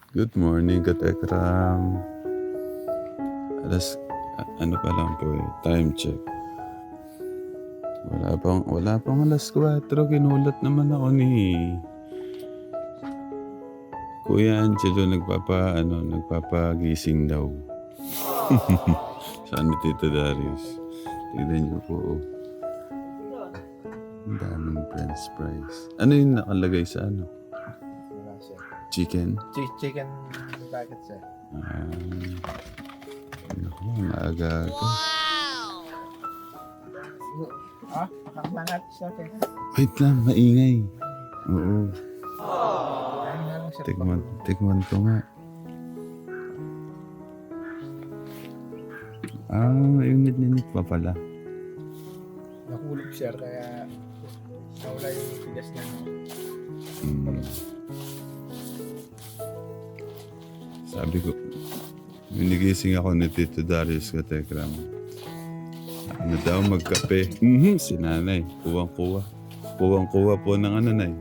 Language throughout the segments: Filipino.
Good morning, Katekram. Ano pa lang po eh, time check. Wala pang alas 4. Kinulat naman ako ni Kuya Angelo, nagpapagising daw. Saan ni Tito Darius? Tignan niyo po. Oh. Ang daming french fries. Ano yung nakalagay sa ano? Wala siya. Chicken? Chicken packet siya. Naku, maaga ito. Makamangat siya. Wait lang, maingay. Oo. Ano na lang siya. Tikman ko nga. Yung nit pa pala. Nakulog siya kaya nawala yung tigas niya. Sabi ko, binigising ako ni Tito Darius Katekram. Ano daw magkape? Si nanay, kuwang-kuwa. Kuwang-kuwa po ng ano nay.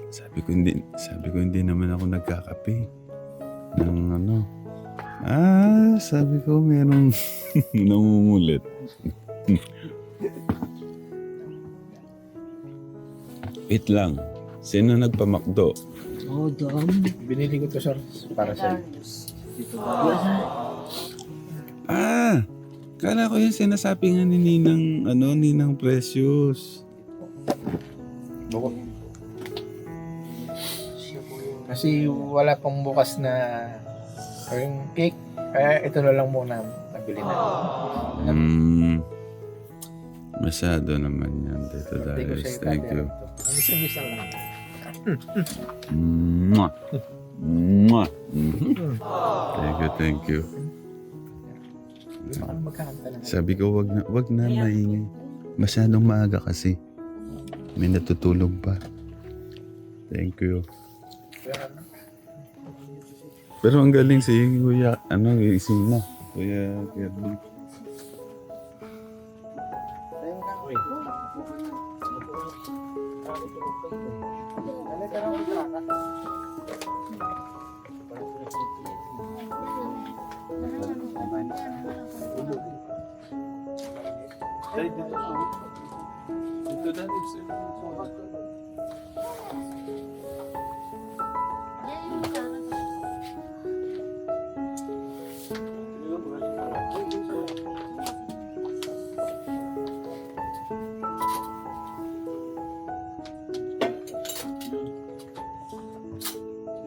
Sabi ko hindi naman ako nagkakape. Ng ano. Sabi ko merong namumulit. Wait lang. Sino nagpamakdo? Binili ko to sir para sa Kala ko yung sinasabi nga ni Ninang Precious. Kasi wala pang bukas na yung cake. Kaya ito na lang muna nabili na. Masyado naman yan, Tito Darius. Thank you. Miss lang. Mwah. Mwah. Thank you. Baka magkakanta lang. Sabi ko, wag na maingay. Masyadong maaga kasi. May natutulog pa. Thank you. Pero ang galing si Kuya, gising na. Kuya Kirby.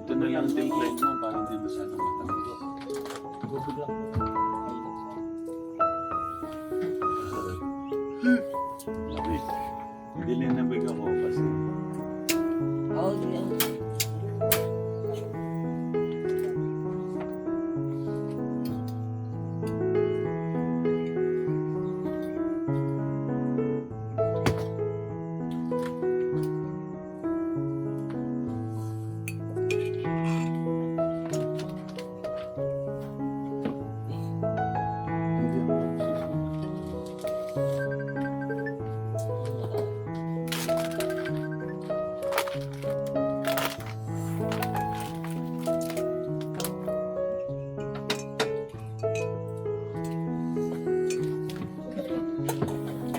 Ito na lang template mo para hindi masyadong matanggo. Dilinabig ako kasi.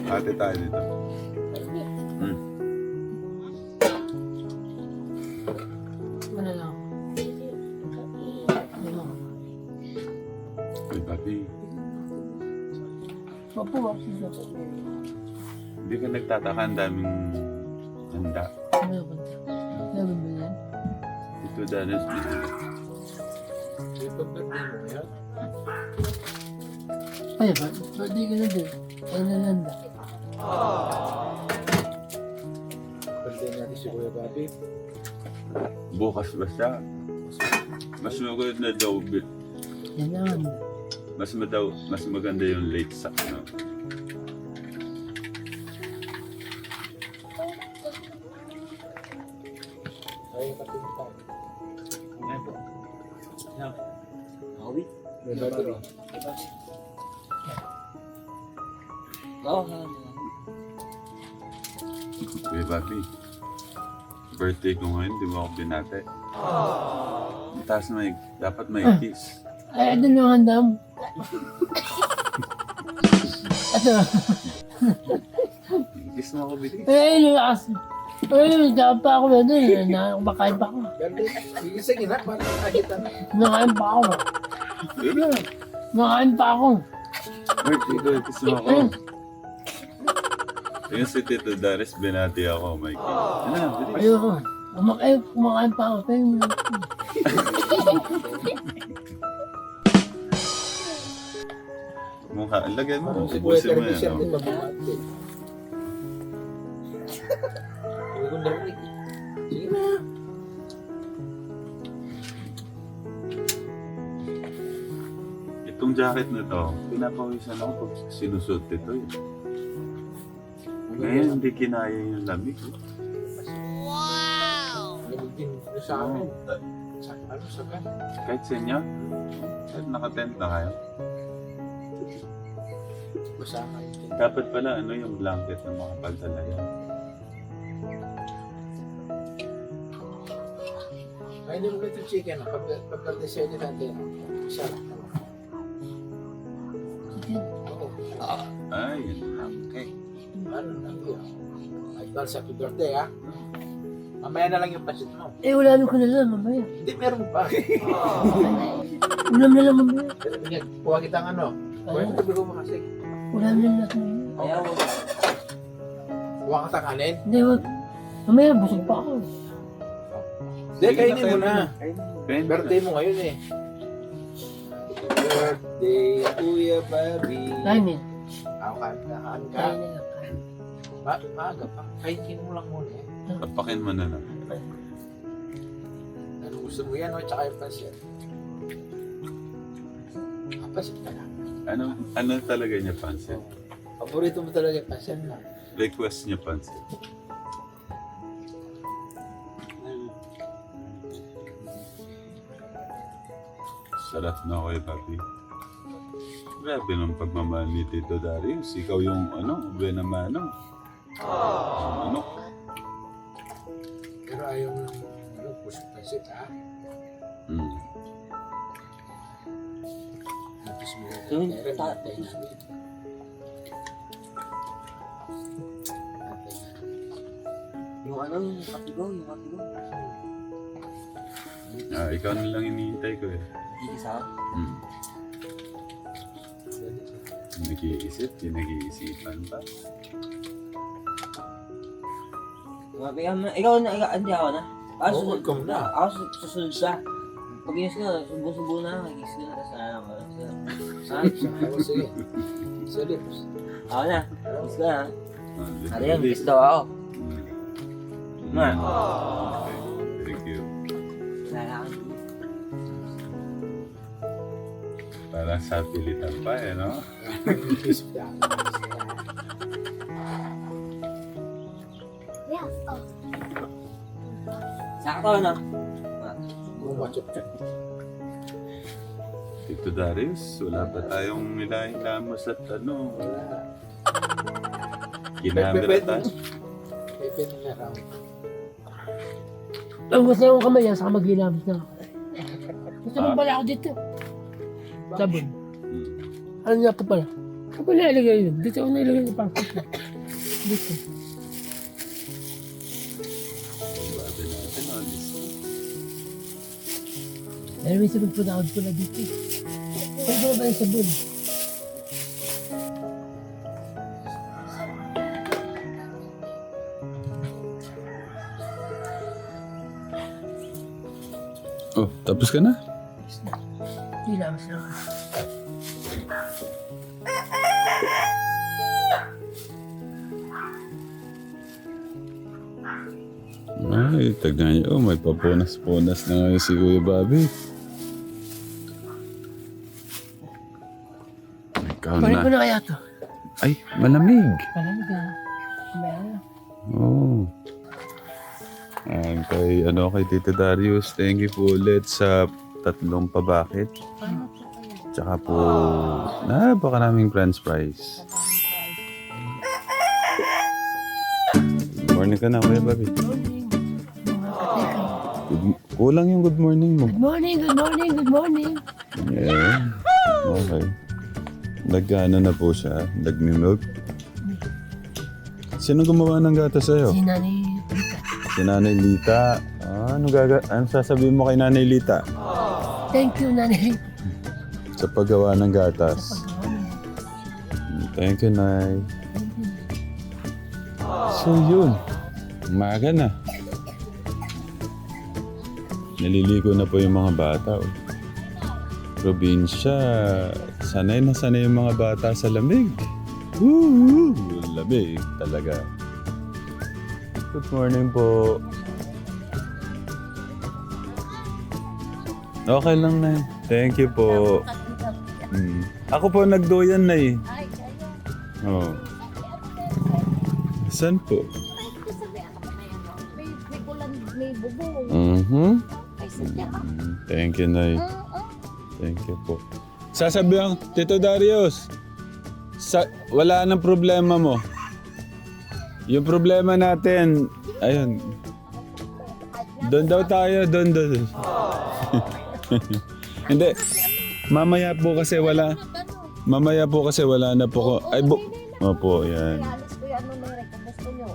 Ate tayo dito. Wala lang. Ay, papi. Opo. Hindi ka nagtataka, ang daming handa. Ano ba? Ano ba yan? Ito Darius. Ay, ba't di ka na din? Ay, nalanda. Birthday natin si Kuya Bobby. Bukas ba siya? Mas maganda na daw. Yan ang handa. Mas maganda yung late sa ano. Ay, patintang. Hawi? May battery. Oo, Kuya Papi, birthday ko ngayon, di mo ako binate. Tapos dapat may kiss. Ay, ano lang handa mo? Ito. Kiss mo ako, bilis. Eh, lakas. Eh, dapat pa ako na doon. Kumakain pa ako. Ganda. Sige na, para nakakita na. Nakain pa ako. Nakain pa ako. Birthday ko, kiss mo ako. Yung si Tito Darius, binati ako, Mikey. Ano na, bilis. Ayoko. Kumakain pa ako. Kaya mo. Mukha, lagay mo. Si Ubusin mo T-shirt yan. din Oh. pabumati. Hindi ko narinig. Sige na. Itong jacket na to, pinapawisan ako pag sinusot ito eh. Ngayon, hindi kinaya yung lamig. Lamig din sa amin. Sa ano, sa gan. Kahit sa inyo, kahit nakatent na kayo. Basa ka. Dapat pala ano yung blanket na makapal talaga. Ay, hindi mo ito chicken. Pagka-design natin. Isa. Oo. Ay, okay. Ano lang yun? Advance happy birthday, ha? Mamaya na lang yung pasit mo. Eh, ulamin ko na lang mamaya. Hindi, meron pa. Ulam na lang mamaya. Kuha kitang ano. Kuha mo tabi ko mo kasi. Ulam na lang mamaya. Ayaw. Kuha ka kanin. Hindi, wag. Mamaya, busog pa ako. Hindi, kainin mo na. Birthday Birthday mo ngayon eh. Birthday, Kuya Bobby. Kainin. Ako kain ka. Kainin na lang. Maaga pa. Kainin mo lang muna eh. Tapakin mo na lang. Ano gusto mo yan o? Tsaka yung pasit. Pasit ka lang. Ano talaga niya pansit? Paborito mo talaga yung pasit na. Request niya pansit. Sarap na ako eh, papi. Grabe ng pagmamahal ni Tito Darius. Ikaw yung buena mano. Ano? Pero ayaw mo lang puso pasit ha. Hmm. Tapos mo Yung yung ta- tatay namin. Yung ano, yung kapigaw. Ikaw na lang hinihintay ko eh. Hindi sa Hmm. Nag-iisip, pinag-iisipan pa. Ikaw na, hindi ako na. Oo, ikaw na. Ako susunod siya. Pag inis ka, subo-subo na, magigis ka na, sana ako. Ha? Ako sige. Sige. Ako na, magigis ka na. Ano yan, Bilis. magigis daw ako. Ma. Okay. Thank you. Kailangan. Parang sa pilitan pa eh, no? Isip ka. Sakto na. Bumachok-chok. Tito Darius, wala pa tayong nilahilamos at Wala. kinamera tayo. Pepe na raw. Ang gusto akong kamay, saka mag-ilabas na ako. Gusto mo pala ako dito. Sabon. Hmm. Ano nga pa pala? Saan ko nilagay yun? Dito ako nilagay yung passport ko. Dito. Babi natin, honest. Dahil may sabon po na ako pala dito. Saan ko na ba yung sabon? Oh, tapos ka na? Ilabas na ako. Ay, tagnan niyo. Oh, may papunas-punas na ngayon si Kuya Bobby. Ikaw Parin ko na. na kaya to. Ay, malamig. Palamig na. Kumaya na. Oo. Kay Tito Darius, thank you po ulit sa 3 pabakit. Tsaka po, napakaraming French fries. Morning ka na, Kuya Bobby. Morning. Kulang yung good morning mo. Good morning, good morning, good morning. Yeah. Okay. Nag-ano na po siya? Nag-milk? Sino gumawa ng gata sa'yo? Si Nanay Rita. Si Nanay Lita. Ano sasabihin mo kay Nanay Lita? Thank you, Nanay Rita. Sa paggawa ng gatas. Sa paggawa niyo. Thank you, Nay. So yun. Umaga na. Naliligo na po yung mga bata. Oh. Probinsya. Sanay na sanay yung mga bata sa lamig. Woo! Lamig talaga. Good morning po. Okay lang, Nay. Thank you po. Ako po nagdoyan, Nay. Oh. Saan po? May bulan, may bubong. Mhm. Ay, sadya ka. Thank you, Nay. Thank you po. Sasabihan, Tito Darius, wala nang problema mo. Yung problema natin, ayun. Doon daw tayo, doon. Hindi. Mamaya po kasi wala na po ko. Ay, opo, yan. Alis ko yan nung may gusto nyo.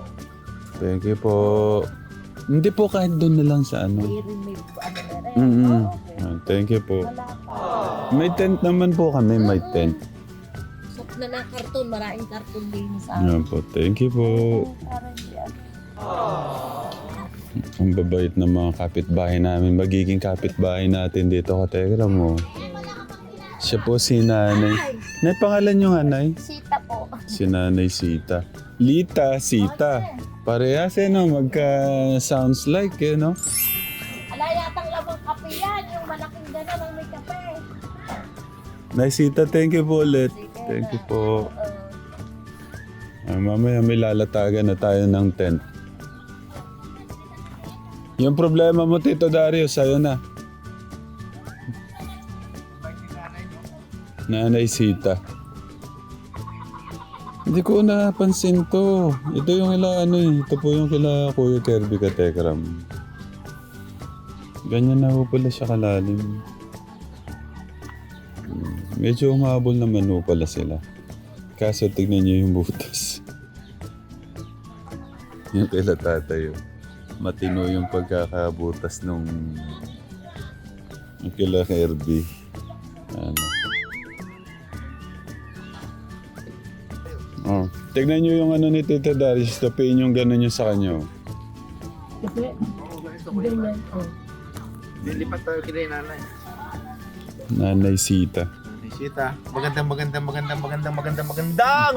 Thank you po. Hindi po kahit doon na lang sa ano. May may ano na rin. Mm-hmm. Okay. Thank you po. Wala pa. May tent naman po kami, may tent. Sok na na karton, maraming karton din sa Yan po, thank you po. parang yan. Ang babait ng mga kapitbahay namin. Magiging kapitbahay natin dito, Kategra mo. Siya po si Nanay. Nay, pangalan niyo nga, Nay? Sita po. Si Nanay Sita. Lita, Sita. Parehas eh, no? Magka-sounds like eh, no? Ala yatang labang kape yan, yung malaking gano'n ang may kape. Nay Sita, thank you po ulit. Thank you po. Mamaya may lalatagan na tayo ng tent. Yung problema mo, Tito Darius, sa'yo na. Nanay Sita. Hindi ko napansin to. Ito yung ito po yung kila Kuya Kirby Katekram. Ganyan na po pala siya kalalim. Medyo umabol naman po pala sila. Kaso tignan niyo yung butas. Yung kila tatayo. Matino yung pagkakabutas nung yung kila Kirby. Ano. Oh, tignan niyo yung ano ni Tito Darius. Tapiin yung gano'n yung sa kanya. Oh. Kasi, ganyan. Oh. Nilipat tayo kila nanay. Nanay Sita. Sita, magandang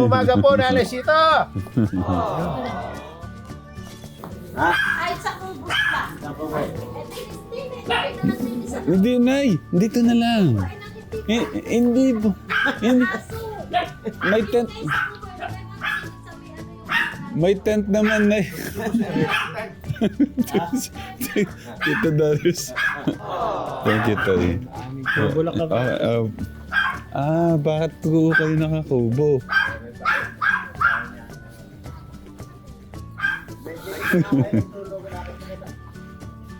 umaga po, Nanay Sita! Ay, sa kubos pa. Hindi, Nay. Dito na lang. Hindi po. Hindi. May tent. May tent naman, Nay. Tito Darius. Thank you, Tay. Bakit po kayo nakakubo?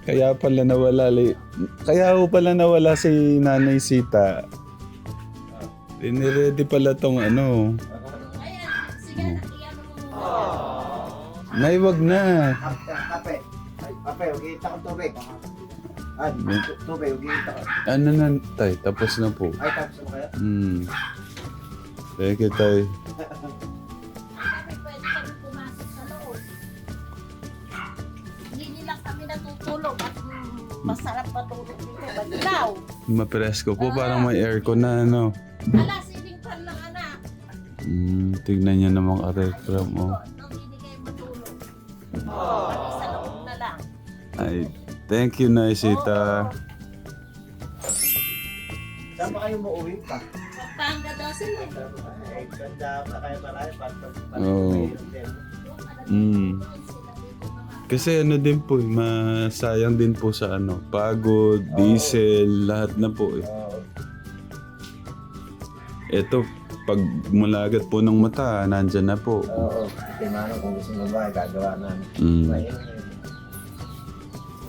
Kaya pala nawala si Nanay Sita. Iniready pala tong ano. Nay, wag na. Kape, huwag kita ko tubig. Tubig, huwag kita ko. Ano na, Tay? Tapos na po. Ay, tapos mo kaya? Thank you, Tay. Kami pwede kami pumasok sa loob. Hindi lang kami natutulog at masarap matulog dito. Baglaw. Mapresko po, parang may aircon na, ano. Ala, siling pan lang anak. Tignan niya namang arekram, oh. Nang hindi kayo matulog. Kami sa loob na lang. Ay, thank you, Nay Sita. Saan ba kayo muuwi pa? Pampanga daw sila. Ay, ganda pa kayo marami. Oo. Kasi ano din po, masayang din po sa ano, pagod, diesel, lahat na po eh. Ito, pag mulagat po ng mata, nandyan na po. Oo. Timano kung gusto mo ba, gagawa namin.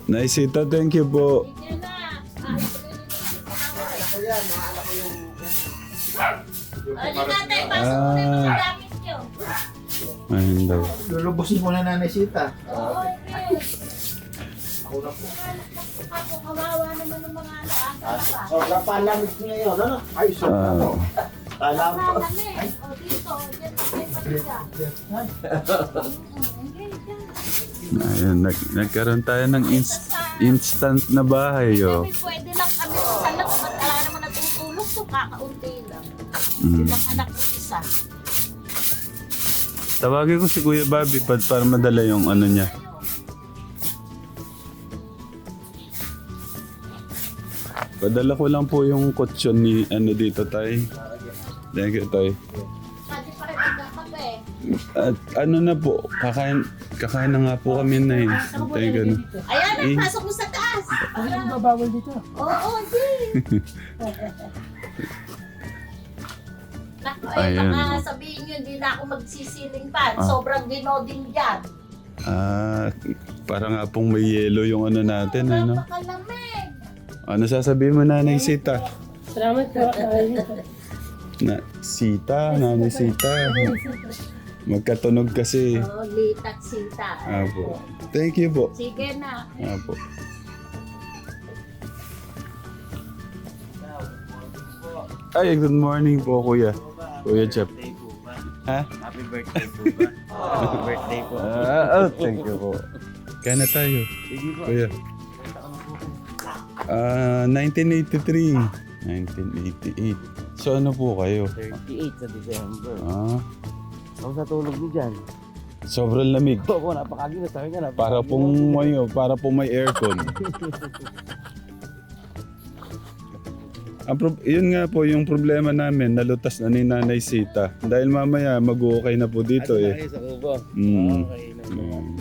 Naisita, thank you po. Sige na. Ako yan, maala ko yung... Ano natin, pasok mo na yung mga gamit nyo. Ayun daw. Lulubusin mo na Nanay Sita. Oo, okay. Ako na po. Ako, kawawa naman ng mga alaga pa. Sobrang palamig ngayon, ano? Ay, sobrang po. Alam ko. Malamig. O dito, dyan, dyan, Ayun, nagkaroon tayo ng instant na bahay, oh. Kami pwede lang kami sa loob. Ba't ala naman natutulog to? Kakaunti lang. Mm. Silang anak ko isa. Tawagin ko si Kuya Bobby para madala yung ano niya. Padala ko lang po yung kutsyon ni ano dito, tay. Thank you, tay. Pwede pa rin magkakape. At ano na po, kakain na nga po kami na eh. Thank you. Ayan, Eh. pasok mo sa taas. Ano yung babawal dito? Oo, sige. Naku, Ayan. baka sabihin nyo, hindi na ako magsisiling pa. Sobrang ginoding dyan. Parang nga pong may yelo yung ano natin, ano? Napakalamig. Ano sasabihin mo, Nanay Sita? Salamat po. Nanay Sita. Magkatunog kasi. Oo, litat sita. Apo. Thank you po. Sige na. Apo. Ay, good morning po, Kuya. Kuya Jeff. Ha? Happy birthday po ba? Happy birthday po. Thank you po. Kaya na tayo. Sige po. Kuya. 1983. 1988. So ano po kayo? 38 sa December. Ah, Ako sa tulog niyo dyan. sobrang lamig. Oo, napakagilas. Sabi nga, Para pong may aircon. Yun nga po yung problema namin, nalutas na ni Nanay Sita. Dahil mamaya mag-okay na po dito eh. Sa kubo. Mm. Okay na. Mm.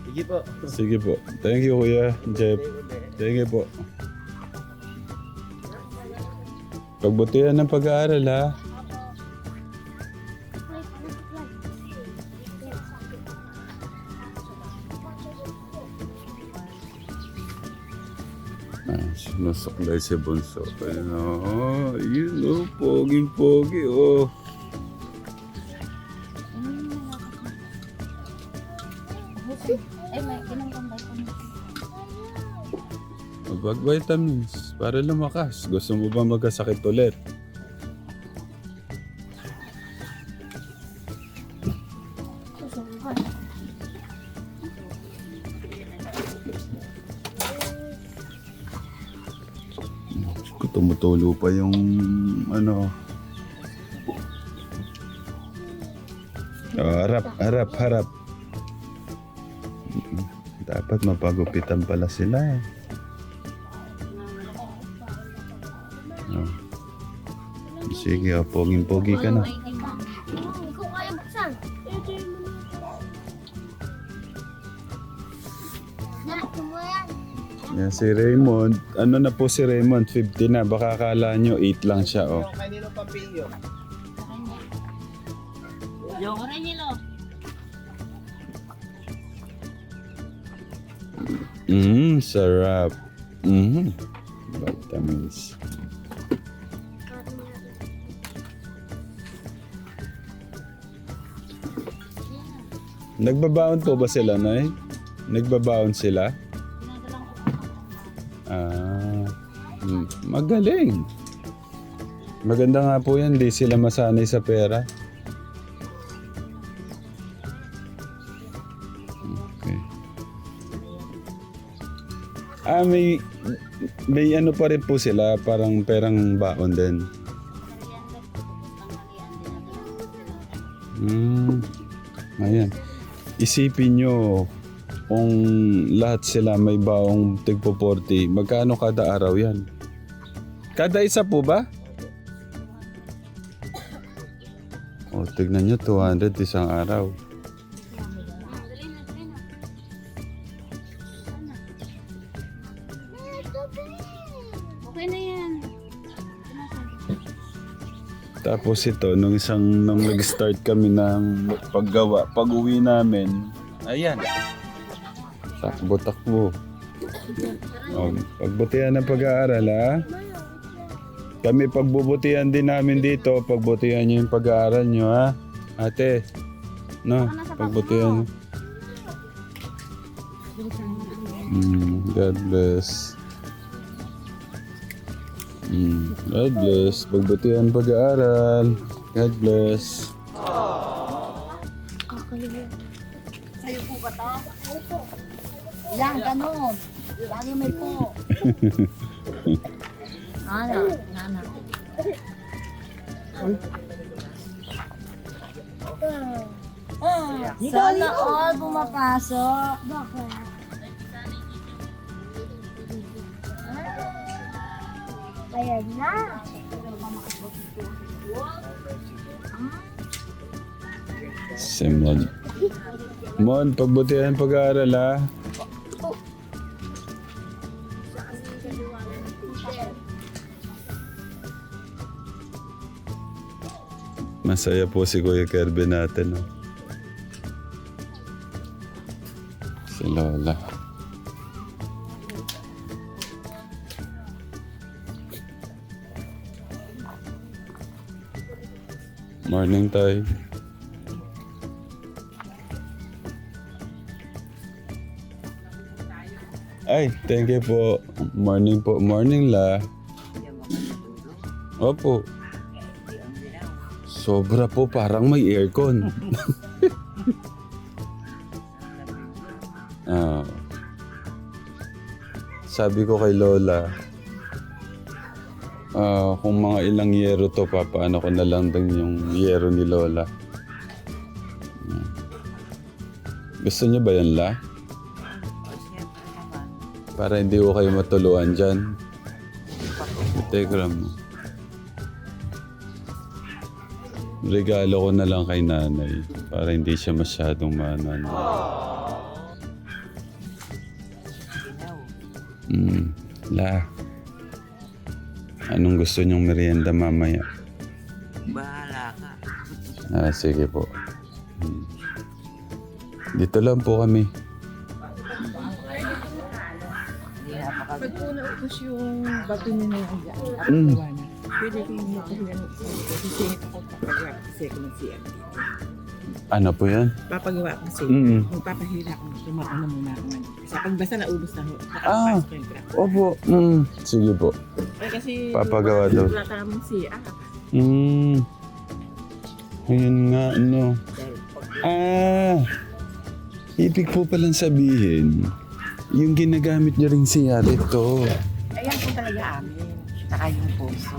Sige po. Sige po. Thank you, Kuya Jeff. Thank you po. Pagbutihan ng pag-aaral, ha? Sinusuklay si Bunso. Ayun, oh, yun, oh, poging-pogi, oh. Ay, may ginagambay ko. Mag-vitamins para lumakas. Gusto mo ba magkasakit ulit? Tumutulo pa yung ano. Oh, harap. Dapat mapagupitan pala sila. Oh. Sige, oh, poging-pogi ka na. Ikaw kaya buksan. Yan si Raymond. Ano na po si Raymond? 50 na. Baka akala nyo 8 lang siya, oh. Yung kanino papilyo? Sarap. Vitamins. Nagbabaon po ba sila, Nay? Nagbabaon sila? Magaling. Maganda nga po yan, di sila masanay sa pera. Okay. May ano pa rin po sila, parang perang baon din. Ayan. Isipin nyo, kung lahat sila may baong tigpo 40, magkano kada araw yan? Kada isa po ba? O, tignan nyo, 200 isang araw. Okay na yan. Tapos ito, nung nag-start kami ng paggawa, pag-uwi namin, ayan. Takbo-takbo. Pagbutihan ng pag-aaral, ha? Kami pagbubutihan din namin dito. Pagbutihan nyo yung pag-aaral nyo, ha? Ate, no? Pagbutihan. God bless. God bless. Pagbutihan pag-aaral. God bless. Sa'yo po ba to? Opo. Yan, ganun. Lagi may po. Nana. Sana all pumapasok. Bakit? Bayad na. Si Mon. Mon, pagbutihan pag-aaral, ha? Masaya po si Kuya Kirby natin, no? Si Lola. Morning, Tay. Ay, thank you po. Morning po. Morning, La. Opo. Sobra po, parang may aircon. Ah. Sabi ko kay Lola, kung mga ilang yero to, papaano ko na lang din yung yero ni Lola. Gusto niyo ba yan, La? Para hindi ko kayo matuluan dyan. Telegram mo. Regalo ko na lang kay nanay para hindi siya masyadong manan. La. Anong gusto niyong merienda mamaya? Bahala ka. Sige po. Dito lang po kami. Pag po naubos yung bato niya na yung dyan, at Mm. gawa na, pwede ko yung makahilan ng isa. Kasi singit ako papagawa kasi ako ng CM. Ano po yan? Papagawa ko kasi, magpapahila ako, tumaon na muna ako. Sa pagbasa naubos na ho, nakapasok ko yung crack. Opo. Sige po. Eh kasi, Papagawa daw. wala ka naman siya. Ayun nga, no. Ibig po palang sabihin, yung ginagamit niyo rin siya dito. Ayan po talaga amin, saka yung puso.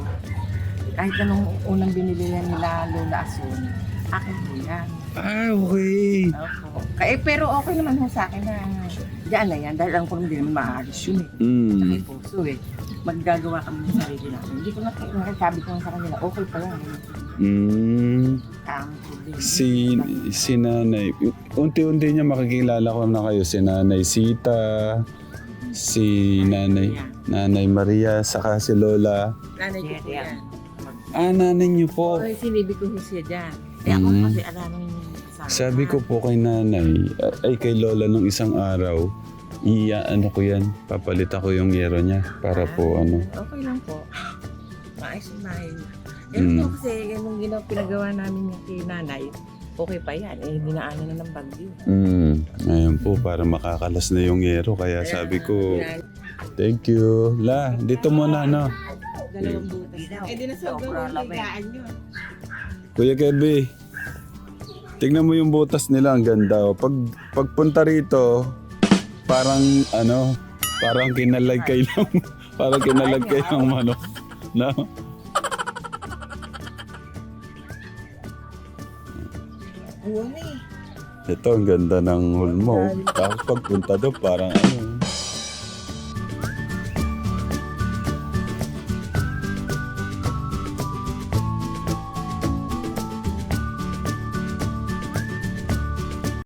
Kahit anong unang binili yan nila Lola Asun, akin po yan. Okay. Opo. Pero okay naman ho sa akin na diyan na yan, dahil alam ko naman din naman maaalis yun eh. May puso eh. Maggagawa kami ng sarili natin. Hindi ko sabi ko sa kanila, okay pa yan. Si nanay, unti-unti niya makikilala ko na kayo. Si nanay Sita, si nanay Maria, saka si Lola. Nanay ko po yan. Nanay niyo po. Okay, sinibi ko siya dyan. Kaya ako kasi alam nung kasama. Sabi ko po kay nanay, ay kay Lola nung isang araw, ano ko yan, papalit ako yung yero niya para po ano. Okay lang po. Maayos yung bahay niya. Yan po kasi, yung pinagawa namin yung kay nanay, okay pa yan. Eh, dinaanan na ng bagyo. Ngayon po, para makakalas na yung yero. Kaya sabi ko, thank you. La, dito muna, no? Dalawang butas. Eh, di na sa higaan nyo. Kuya Kevin, tignan mo yung butas nila. Ang ganda. Pagpunta rito, parang kinalagkay lang. Parang kinalagkay ng manok. No? Ito, ang ganda ng hall mo. Tapos pagpunta doon, parang ano.